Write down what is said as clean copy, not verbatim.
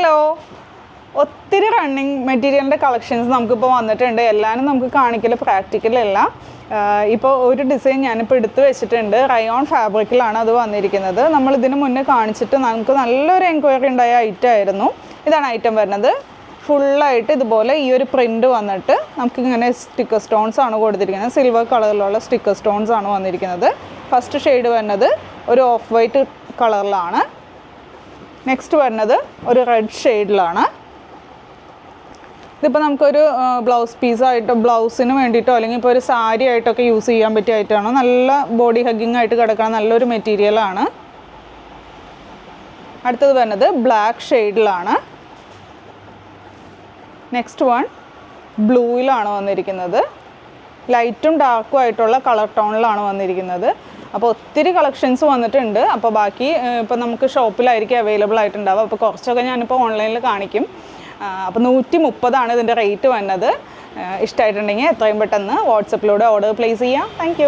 Hello, ഒത്തിരി running മെറ്റീരിയലിൻ്റെ collections നമുക്കിപ്പോൾ വന്നിട്ടുണ്ട്. എല്ലാവരും നമുക്ക് കാണിക്കൽ പ്രാക്ടിക്കലല്ല. ഇപ്പോൾ ഒരു ഡിസൈൻ ഞാനിപ്പോൾ എടുത്ത് വെച്ചിട്ടുണ്ട്. റയോൺ ഫാബ്രിക്കിലാണ് അത് വന്നിരിക്കുന്നത്. നമ്മളിതിന് മുന്നേ കാണിച്ചിട്ട് നമുക്ക് നല്ലൊരു എൻക്വയറി ഉണ്ടായ ഐറ്റം ആയിരുന്നു. ഇതാണ് ഐറ്റം വരുന്നത്. ഫുള്ളായിട്ട് ഇതുപോലെ ഈ ഒരു പ്രിൻ്റ് വന്നിട്ട് നമുക്കിങ്ങനെ സ്റ്റിക്കർ സ്റ്റോൺസ് ആണ് കൊടുത്തിരിക്കുന്നത്. സിൽവർ കളറിലുള്ള സ്റ്റിക്കർ സ്റ്റോൺസ് ആണ് വന്നിരിക്കുന്നത്. ഫസ്റ്റ് ഷെയ്ഡ് വരുന്നത് ഒരു ഓഫ് വൈറ്റ് കളറിലാണ്. നെക്സ്റ്റ് വരുന്നത് ഒരു റെഡ് ഷെയ്ഡിലാണ്. ഇതിപ്പോൾ നമുക്കൊരു ബ്ലൗസ് പീസായിട്ടോ ബ്ലൗസിന് വേണ്ടിയിട്ടോ അല്ലെങ്കിൽ ഇപ്പോൾ ഒരു സാരി ആയിട്ടൊക്കെ യൂസ് ചെയ്യാൻ പറ്റിയ ഐറ്റമാണ്. നല്ല ബോഡി ഹഗ്ഗിങ് ആയിട്ട് കിടക്കുന്ന നല്ലൊരു മെറ്റീരിയലാണ്. അടുത്തത് വരുന്നത് ബ്ലാക്ക് ഷെയ്ഡിലാണ്. നെക്സ്റ്റ് വൺ ബ്ലൂയിലാണ് വന്നിരിക്കുന്നത്. ലൈറ്റും ഡാർക്കും ആയിട്ടുള്ള കളർ ടോണിലാണ് വന്നിരിക്കുന്നത്. അപ്പോൾ ഒത്തിരി കളക്ഷൻസ് വന്നിട്ടുണ്ട്. അപ്പോൾ ബാക്കി ഇപ്പോൾ നമുക്ക് ഷോപ്പിലായിരിക്കും അവൈലബിൾ ആയിട്ടുണ്ടാവുക. അപ്പോൾ കുറച്ചൊക്കെ ഞാനിപ്പോൾ ഓൺലൈനിൽ കാണിക്കും. അപ്പോൾ 130 ഇതിൻ്റെ റേറ്റ് വന്നത്. ഇഷ്ടമായിട്ടുണ്ടെങ്കിൽ എത്രയും പെട്ടെന്ന് വാട്സപ്പിലൂടെ ഓർഡർ പ്ലേസ് ചെയ്യാം. താങ്ക്